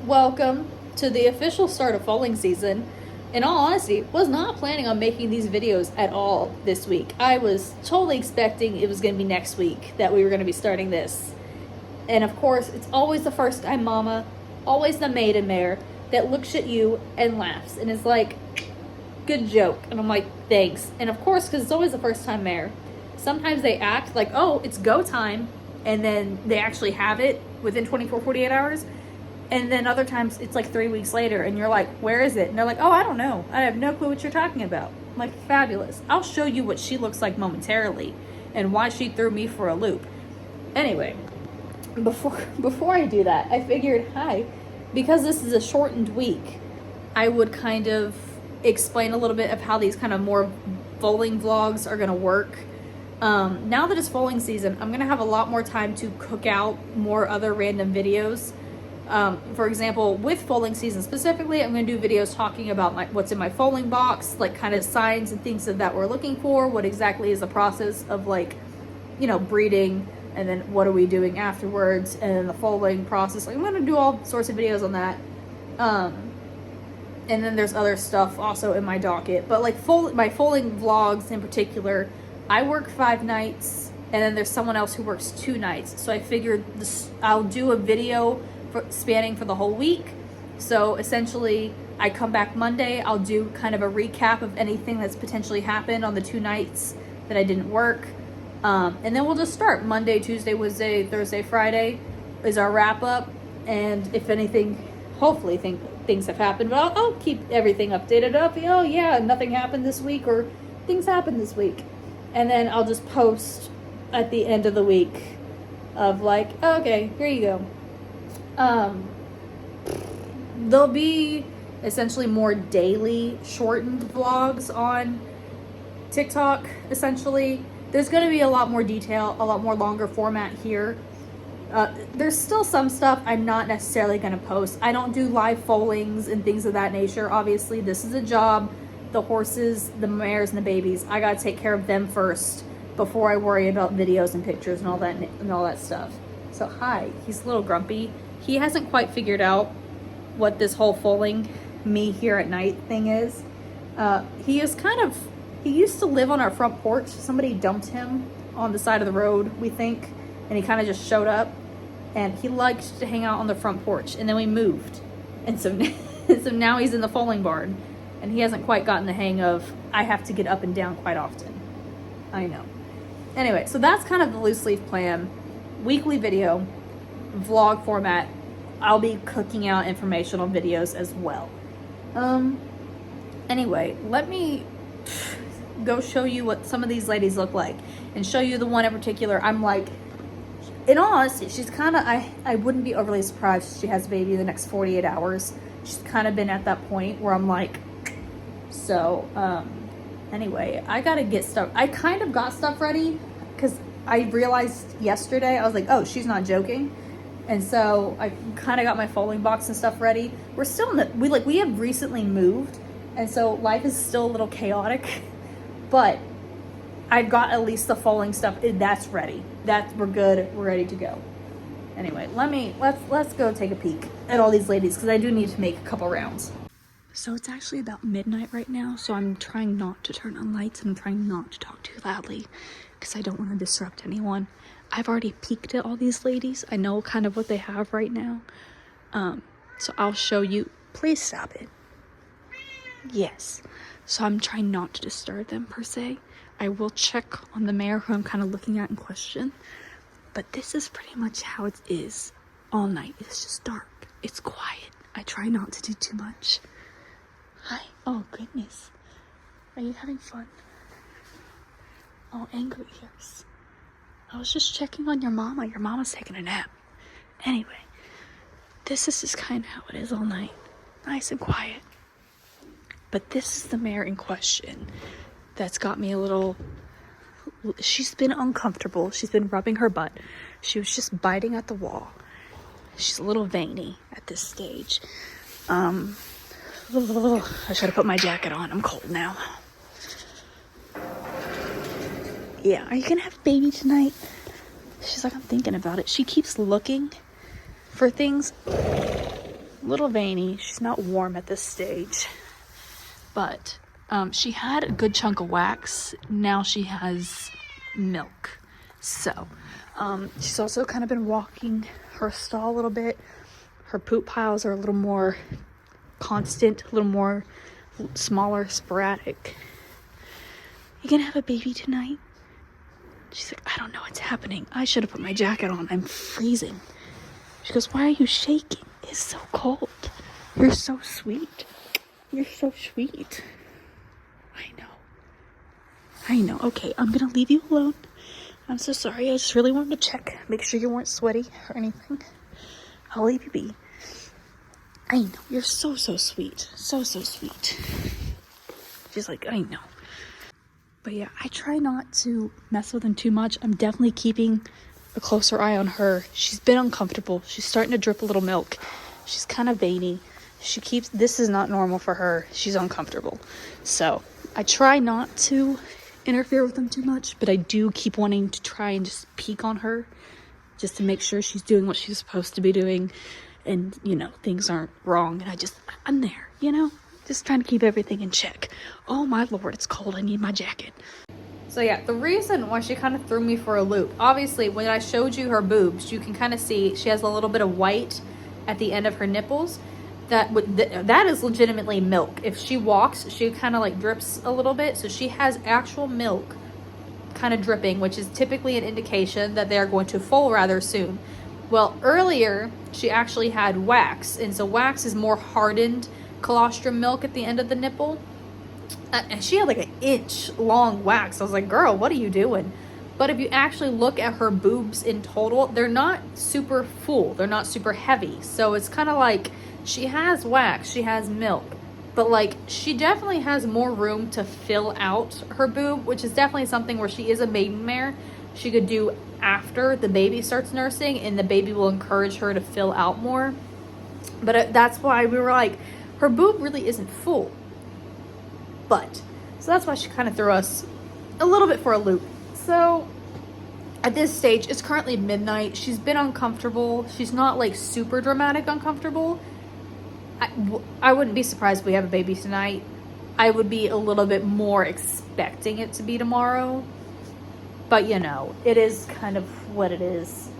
Welcome to the official start of foaling season. In all honesty, was not planning on making these videos at all this week. I was totally expecting it was going to be next week that we were going to be starting this. And of course, it's always the first time mama, always the maiden mare, that looks at you and laughs and is like, good joke. And I'm like, thanks. And of course, because it's always the first time mare, sometimes they act like, oh, it's go time. And then they actually have it within 24, 48 hours. And then other times it's like 3 weeks later and you're like, where is it? And they're like, oh, I don't know. I have no clue what you're talking about. I'm like, fabulous. I'll show you what she looks like momentarily and why she threw me for a loop. Anyway, before I do that, I figured, hi, because this is a shortened week, I would kind of explain a little bit of how these kind of more foaling vlogs are going to work. Now that it's foaling season, I'm going to have a lot more time to cook out more other random videos. For example, with foaling season specifically, I'm going to do videos talking about what's in my foaling box, like kind of signs and things that we're looking for, what exactly is the process of breeding, and then what are we doing afterwards, and then the foaling process. Like, I'm going to do all sorts of videos on that. And then there's other stuff also in my docket. But like my foaling vlogs in particular, I work 5 nights, and then there's someone else who works 2 nights. So I figured I'll do a video spanning for the whole week. So essentially, I come back Monday, I'll do kind of a recap of anything that's potentially happened on the 2 nights that I didn't work. And then we'll just start. Monday, Tuesday, Wednesday, Thursday, Friday is our wrap up. And if anything, hopefully things have happened, but I'll keep everything updated up. Oh yeah, nothing happened this week, or things happened this week. And then I'll just post at the end of the week of like, oh, okay, here you go. There'll be essentially more daily shortened vlogs on TikTok. Essentially, there's going to be a lot more detail, a lot more longer format here. There's still some stuff I'm not necessarily going to post. I don't do live foalings and things of that nature. Obviously, this is a job. The horses, the mares, and the babies, I got to take care of them first before I worry about videos and pictures and all that stuff. So hi, he's a little grumpy. He hasn't quite figured out what this whole foaling me here at night thing is. He used to live on our front porch. Somebody dumped him on the side of the road, we think, and he kind of just showed up, and he liked to hang out on the front porch, and then we moved. And so, so now he's in the foaling barn, and he hasn't quite gotten the hang of, I have to get up and down quite often. I know. Anyway, so that's kind of the loose leaf plan. Weekly video, vlog format. I'll be cooking out informational videos as well. Anyway, let me go show you what some of these ladies look like, and show you the one in particular. I'm like, in all honesty, she's kind of, I wouldn't be overly surprised if she has a baby in the next 48 hours. She's kind of been at that point where I'm like, so, anyway, I gotta get stuff. I kind of got stuff ready because I realized yesterday, I was like, oh, she's not joking. And so I kind of got my foaling box and stuff ready. We're still we have recently moved, and so life is still a little chaotic, but I've got at least the foaling stuff that's ready. We're good. We're ready to go. Anyway, let's go take a peek at all these ladies, because I do need to make a couple rounds. So it's actually about midnight right now, so I'm trying not to turn on lights, and I'm trying not to talk too loudly because I don't want to disrupt anyone. I've already peeked at all these ladies. I know kind of what they have right now. So I'll show you. Please stop it. Yes. So I'm trying not to disturb them per se. I will check on the mare who I'm kind of looking at in question. But this is pretty much how it is all night. It's just dark. It's quiet. I try not to do too much. Hi. Oh, goodness. Are you having fun? Oh, angry ears. I was just checking on your mama. Your mama's taking a nap. Anyway, this is just kind of how it is all night. Nice and quiet. But this is the mare in question that's got me a little... She's been uncomfortable. She's been rubbing her butt. She was just biting at the wall. She's a little veiny at this stage. I should have put my jacket on. I'm cold now. Yeah, are you gonna have a baby tonight? She's like, I'm thinking about it. She keeps looking for things. A little veiny. She's not warm at this stage. But she had a good chunk of wax. Now she has milk. So she's also kind of been walking her stall a little bit. Her poop piles are a little more constant, a little more smaller, sporadic. You gonna have a baby tonight? She's like, I don't know what's happening. I should have put my jacket on. I'm freezing. She goes, why are you shaking? It's so cold. You're so sweet. You're so sweet. I know. Okay, I'm gonna leave you alone. I'm so sorry. I just really wanted to check. Make sure you weren't sweaty or anything. I'll leave you be. I know. You're so sweet. So sweet. She's like, I know. But yeah, I try not to mess with them too much. I'm definitely keeping a closer eye on her. She's been uncomfortable. She's starting to drip a little milk. She's kind of veiny. This is not normal for her. She's uncomfortable. So I try not to interfere with them too much, but I do keep wanting to try and just peek on her just to make sure she's doing what she's supposed to be doing and, you know, things aren't wrong. And I'm there, you know, just trying to keep everything in check. Oh my Lord, it's cold. I need my jacket. So yeah, the reason why she kind of threw me for a loop, obviously when I showed you her boobs, you can kind of see she has a little bit of white at the end of her nipples. That is legitimately milk. If she walks, she kind of like drips a little bit. So she has actual milk kind of dripping, which is typically an indication that they are going to foal rather soon. Well, earlier she actually had wax. And so wax is more hardened colostrum milk at the end of the nipple. And she had like an inch long wax. I was like, girl, what are you doing? But if you actually look at her boobs in total, they're not super full. They're not super heavy. So it's kind of like she has wax, she has milk, but like she definitely has more room to fill out her boob, which is definitely something where she is a maiden mare. She could do after the baby starts nursing, and the baby will encourage her to fill out more. But that's why we were like, her boob really isn't full. So that's why she kind of threw us a little bit for a loop. So at this stage, it's currently midnight. She's been uncomfortable. She's not like super dramatic uncomfortable. I wouldn't be surprised if we have a baby tonight. I would be a little bit more expecting it to be tomorrow. But you know, it is kind of what it is.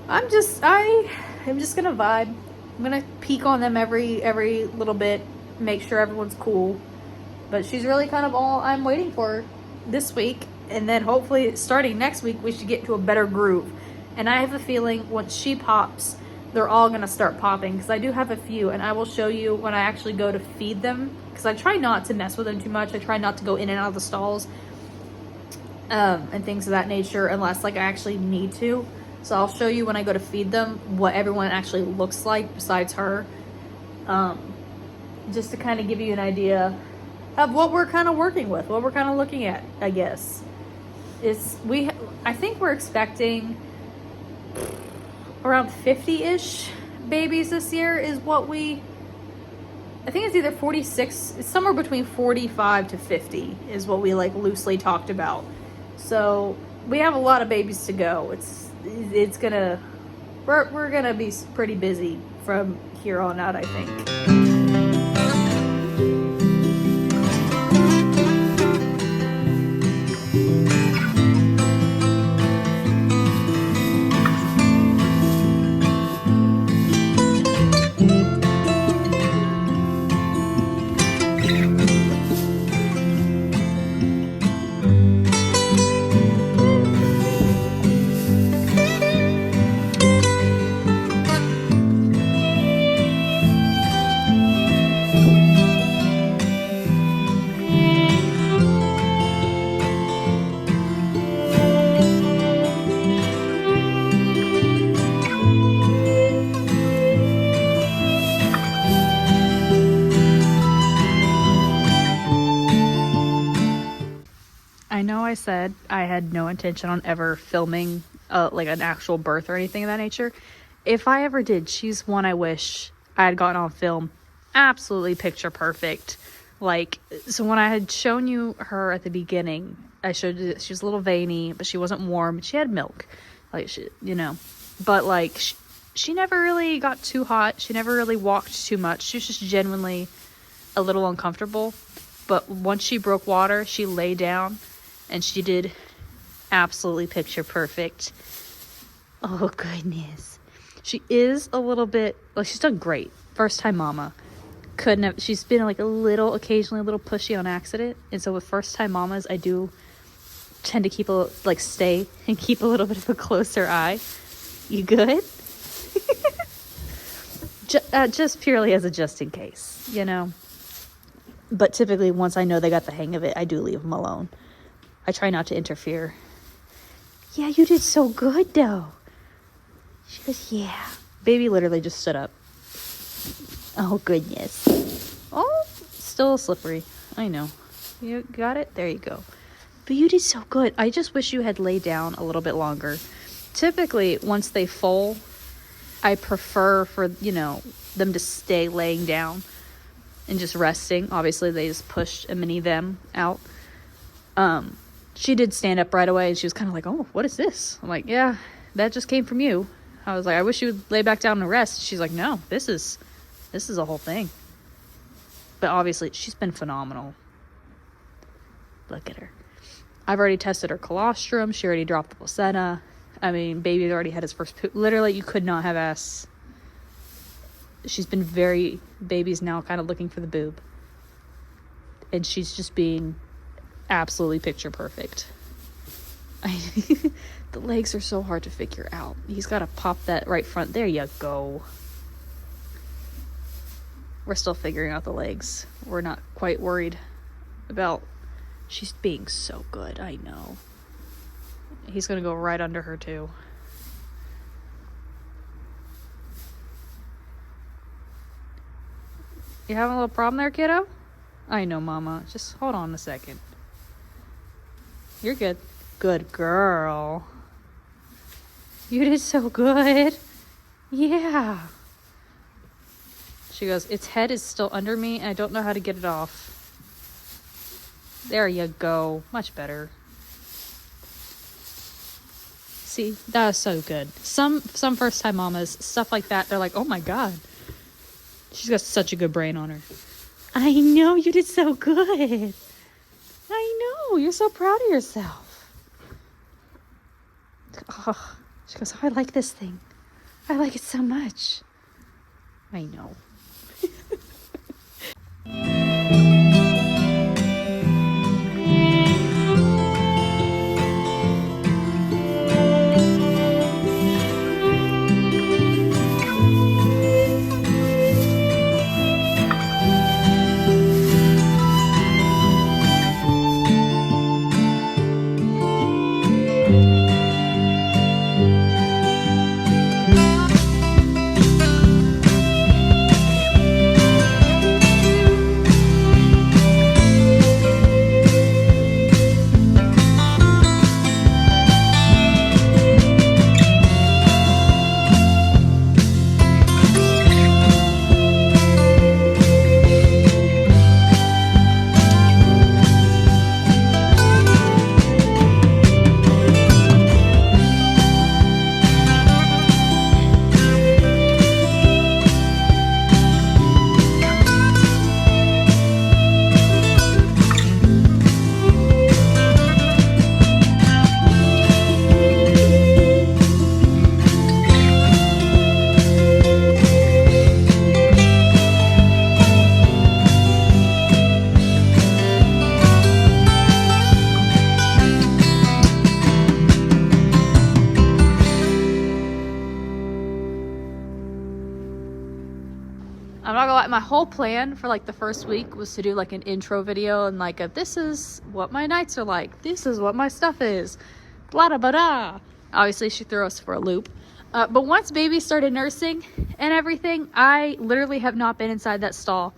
I'm just gonna vibe. I'm gonna peek on them every little bit, make sure everyone's cool. But she's really kind of all I'm waiting for this week. And then hopefully starting next week, we should get to a better groove. And I have a feeling once she pops, they're all going to start popping. Because I do have a few. And I will show you when I actually go to feed them. Because I try not to mess with them too much. I try not to go in and out of the stalls. And things of that nature. Unless like I actually need to. So I'll show you when I go to feed them what everyone actually looks like besides her. Just to kind of give you an idea of what we're kind of working with. What we're kind of looking at, I guess. I think we're expecting around 50-ish babies this year is what I think it's either 46, it's somewhere between 45 to 50 is what we like loosely talked about. So we have a lot of babies to go. We're gonna be pretty busy from here on out, I think. I know I said I had no intention on ever filming like an actual birth or anything of that nature. If I ever did, she's one I wish I had gotten on film. Absolutely picture perfect. Like, so when I had shown you her at the beginning, I showed you she was a little veiny, but she wasn't warm. She had milk, like she, you know, but like she never really got too hot. She never really walked too much. She was just genuinely a little uncomfortable. But once she broke water, she lay down and she did absolutely picture perfect. Oh, goodness. She is a little bit, like, she's done great. First time mama. Couldn't have, she's been like occasionally a little pushy on accident. And so with first time mamas, I do tend to keep stay and keep a little bit of a closer eye. You good? Just purely as a just in case, you know. But typically, once I know they got the hang of it, I do leave them alone. I try not to interfere. Yeah, you did so good, though. She goes, yeah. Baby literally just stood up. Oh, goodness. Oh, still slippery. I know. You got it? There you go. But you did so good. I just wish you had laid down a little bit longer. Typically, once they foal, I prefer for, them to stay laying down and just resting. Obviously, they just pushed a mini them out. She did stand up right away, and she was kind of like, oh, what is this? I'm like, yeah, that just came from you. I was like, I wish you would lay back down and rest. She's like, no, this is a whole thing. But obviously, she's been phenomenal. Look at her. I've already tested her colostrum. She already dropped the placenta. I mean, baby already had his first poop. Literally, you could not have asked. She's been baby's now kind of looking for the boob. And she's just being absolutely picture perfect. The legs are so hard to figure out. He's got to pop that right front. There you go. We're still figuring out the legs. We're not quite worried about. She's being so good. I know. He's going to go right under her too. You having a little problem there, kiddo? I know, mama. Just hold on a second. You're good. Good girl. You did so good. Yeah. She goes, its head is still under me, and I don't know how to get it off. There you go. Much better. See, that was so good. Some first-time mamas, stuff like that, they're like, oh my God. She's got such a good brain on her. I know, you did so good. I know, you're so proud of yourself. Oh, she goes, oh, I like this thing. I like it so much. I know. I'm not gonna lie, my whole plan for like the first week was to do like an intro video and like this is what my nights are like. This is what my stuff is. Blah, blah, blah, blah. Obviously, she threw us for a loop. But once baby started nursing and everything, I literally have not been inside that stall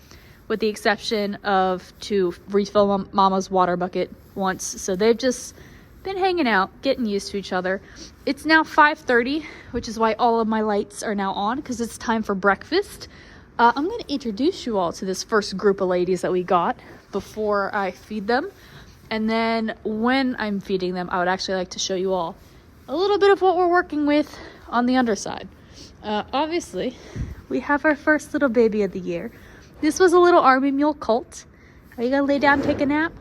with the exception of to refill mama's water bucket once. So they've just been hanging out, getting used to each other. It's now 5:30, which is why all of my lights are now on because it's time for breakfast. I'm going to introduce you all to this first group of ladies that we got before I feed them. And then when I'm feeding them, I would actually like to show you all a little bit of what we're working with on the underside. Obviously, we have our first little baby of the year. This was a little army mule colt. Are you gonna lay down and take a nap?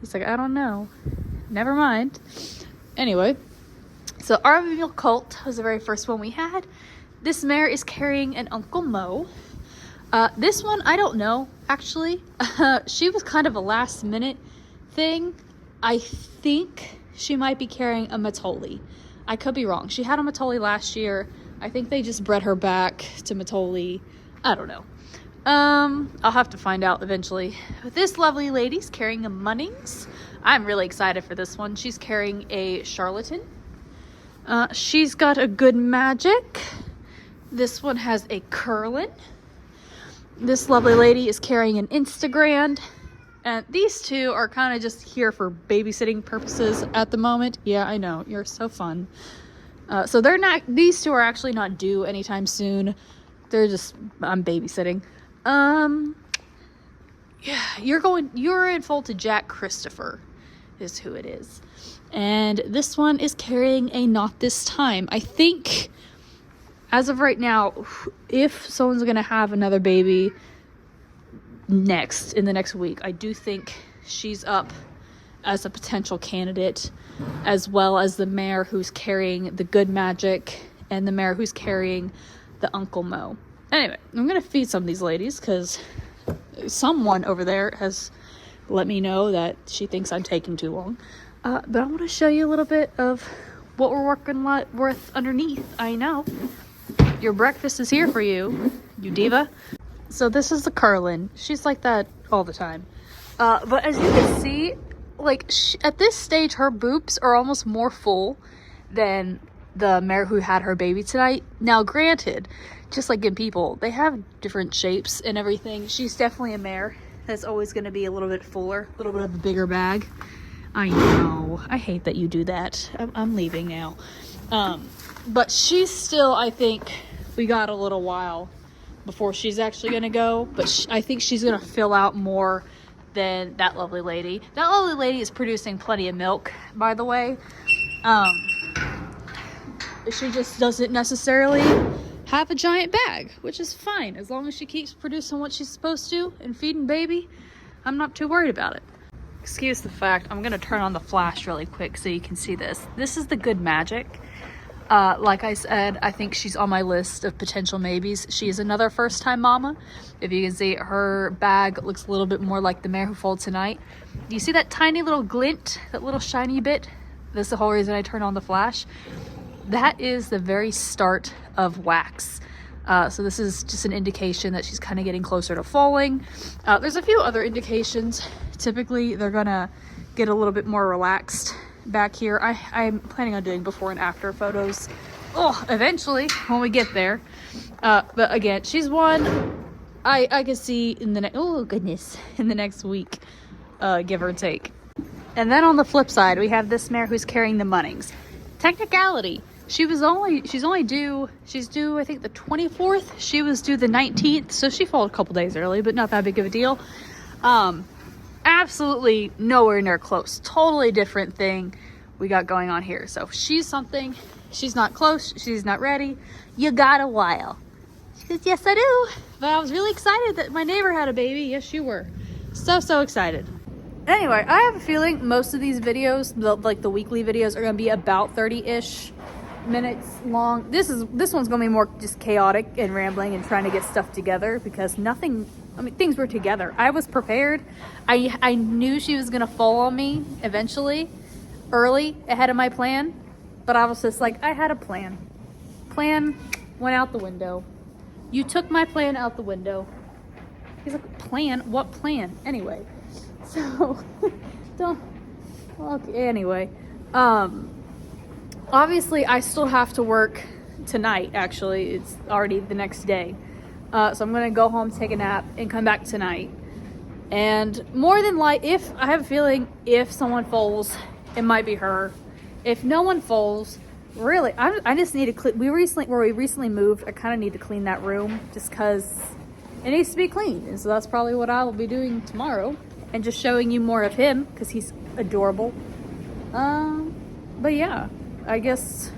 He's like, I don't know. Never mind. Anyway, so army mule colt was the very first one we had. This mare is carrying an Uncle Mo. This one, I don't know, actually. She was kind of a last minute thing. I think she might be carrying a Matoli. I could be wrong. She had a Matoli last year. I think they just bred her back to Matoli. I don't know. I'll have to find out eventually. This lovely lady's carrying a Munnings. I'm really excited for this one. She's carrying a Charlatan. She's got a Good Magic. This one has a Curlin. This lovely lady is carrying an Instagrand. And these two are kind of just here for babysitting purposes at the moment. Yeah, I know. You're so fun. So they're not, these two are actually not due anytime soon. They're just, I'm babysitting. Yeah, you're in foal to Jack Christopher is who it is. And this one is carrying a Not This Time. I think as of right now, if someone's going to have another baby in the next week, I do think she's up as a potential candidate, as well as the mare who's carrying the Good Magic and the mare who's carrying the Uncle Mo. Anyway, I'm going to feed some of these ladies because someone over there has let me know that she thinks I'm taking too long. But I want to show you a little bit of what we're working with underneath. I know. Your breakfast is here for you, you diva. So this is the Curlin. She's like that all the time. But as you can see, like at this stage, her boobs are almost more full than the mare who had her baby tonight. Now, granted, just like in people, they have different shapes and everything. She's definitely a mare that's always going to be a little bit fuller, a little bit of a bigger bag. I know. I hate that you do that. I'm leaving now. But she's still, I think, we got a little while before she's actually going to go. But I think she's going to fill out more than that lovely lady. That lovely lady is producing plenty of milk, by the way. She just doesn't necessarily have a giant bag, which is fine. As long as she keeps producing what she's supposed to and feeding baby, I'm not too worried about it. Excuse the fact, I'm gonna turn on the flash really quick so you can see this. This is the Good Magic. Like I said, I think she's on my list of potential maybes. She is another first-time mama. If you can see, her bag looks a little bit more like the mare who foaled tonight. Do you see that tiny little glint, that little shiny bit? That's the whole reason I turned on the flash. That is the very start of wax. So this is just an indication that she's kind of getting closer to foaling. There's a few other indications. Typically, they're gonna get a little bit more relaxed back here. I'm planning on doing before and after photos. Eventually, when we get there. But again, she's one I could see in the in the next week, give or take. And then on the flip side, we have this mare who's carrying the Munnings. Technicality. She's due, I think, the 24th. She was due the 19th, so she foaled a couple days early, but not that big of a deal. Absolutely nowhere near close. Totally different thing we got going on here. So if she's something, she's not close, she's not ready, you got a while. She goes, yes, I do. But I was really excited that my neighbor had a baby. Yes, you were. So excited. Anyway, I have a feeling most of these videos, the weekly videos, are going to be about 30-ish minutes long. This one's gonna be more just chaotic and rambling and trying to get stuff together because things were together. I was prepared. I knew she was gonna fall on me eventually, early ahead of my plan, but I was just like, I had a plan went out the window. You took my plan out the window. He's like, plan? What plan? Anyway, so anyway, obviously, I still have to work tonight, actually. It's already the next day. So I'm going to go home, take a nap, and come back tonight. And more than I have a feeling if someone foals, it might be her. If no one foals, really, I just need to clean. We recently moved, I kind of need to clean that room just because it needs to be cleaned. And so that's probably what I will be doing tomorrow. And just showing you more of him because he's adorable. But yeah. I guess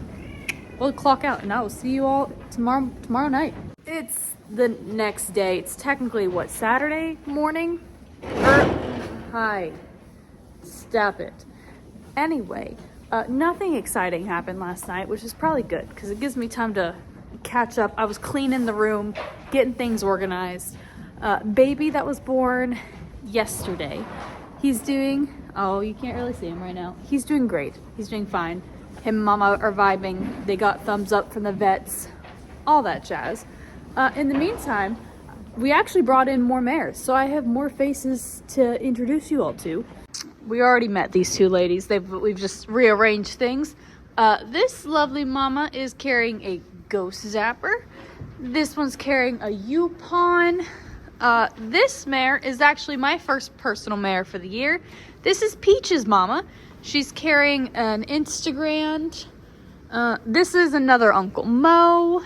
we'll clock out, and I will see you all tomorrow night. It's the next day. It's technically what, Saturday morning? Hi, stop it. Anyway, nothing exciting happened last night, which is probably good because it gives me time to catch up. I was cleaning the room, getting things organized. Baby that was born yesterday, he's doing, oh, you can't really see him right now. He's doing great. He's doing fine. Him and mama are vibing. They got thumbs up from the vets, all that jazz. In the meantime, we actually brought in more mares, so I have more faces to introduce you all to. We already met these two ladies. We've just rearranged things. This lovely mama is carrying a ghost zapper. This one's carrying a Yupon. This mare is actually my first personal mare for the year. This is Peach's mama. She's carrying an Instagram. This is another Uncle Mo.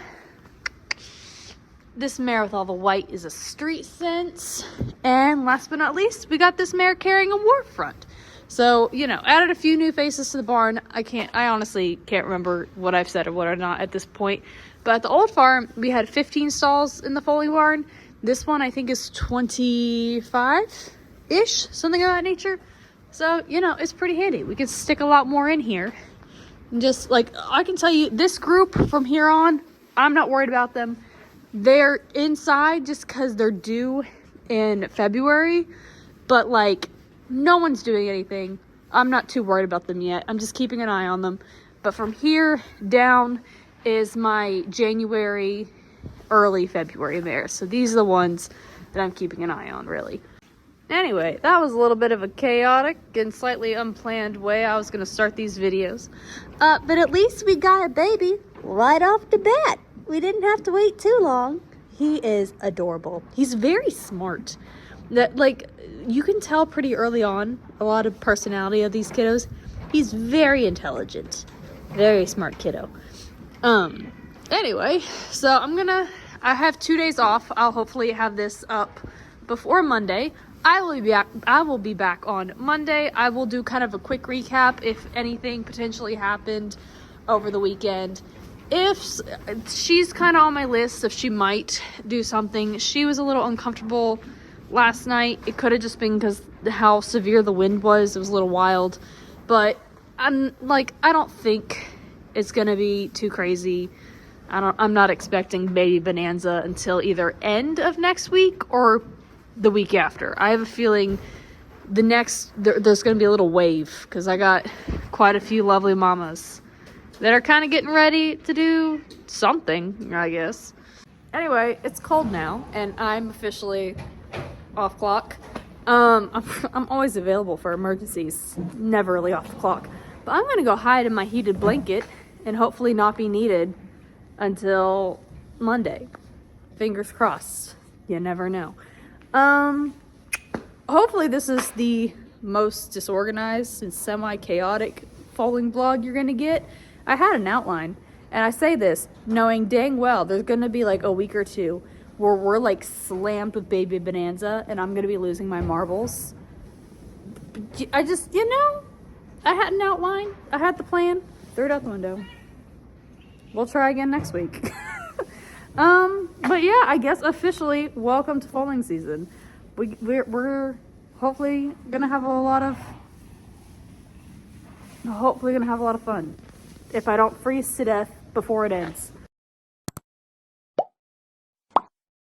This mare with all the white is a Street Sense. And last but not least, we got this mare carrying a War Front. So, you know, added a few new faces to the barn. I honestly can't remember what I've said or what or not at this point. But at the old farm, we had 15 stalls in the foaling barn. This one I think is 25-ish, something of that nature. So, you know, it's pretty handy. We can stick a lot more in here. And just like, I can tell you, this group from here on, I'm not worried about them. They're inside just because they're due in February, but like no one's doing anything. I'm not too worried about them yet. I'm just keeping an eye on them. But from here down is my January, early February mare. So these are the ones that I'm keeping an eye on, really. Anyway, that was a little bit of a chaotic and slightly unplanned way I was going to start these videos. But at least we got a baby right off the bat. We didn't have to wait too long. He is adorable. He's very smart. That, like, you can tell pretty early on a lot of personality of these kiddos. He's very intelligent. Very smart kiddo. Anyway, so I have 2 days off. I'll hopefully have this up before Monday. I will be back on Monday. I will do kind of a quick recap if anything potentially happened over the weekend. If she's kind of on my list, if she might do something. She was a little uncomfortable last night. It could have just been because how severe the wind was. It was a little wild, but I don't think it's gonna be too crazy. I'm not expecting baby bonanza until either end of next week or the week after. I have a feeling there's gonna be a little wave because I got quite a few lovely mamas that are kind of getting ready to do something, I guess. Anyway, it's cold now, and I'm officially off clock. I'm always available for emergencies, never really off the clock. But I'm gonna go hide in my heated blanket and hopefully not be needed until Monday. Fingers crossed. You never know. Hopefully this is the most disorganized and semi-chaotic foaling vlog you're gonna get. I had an outline, and I say this knowing dang well there's gonna be like a week or two where we're like slammed with baby bonanza and I'm gonna be losing my marbles. I just, I had an outline, I had the plan, threw it out the window. We'll try again next week. But yeah, I guess officially welcome to foaling season. We're hopefully gonna have a lot of fun. If I don't freeze to death before it ends.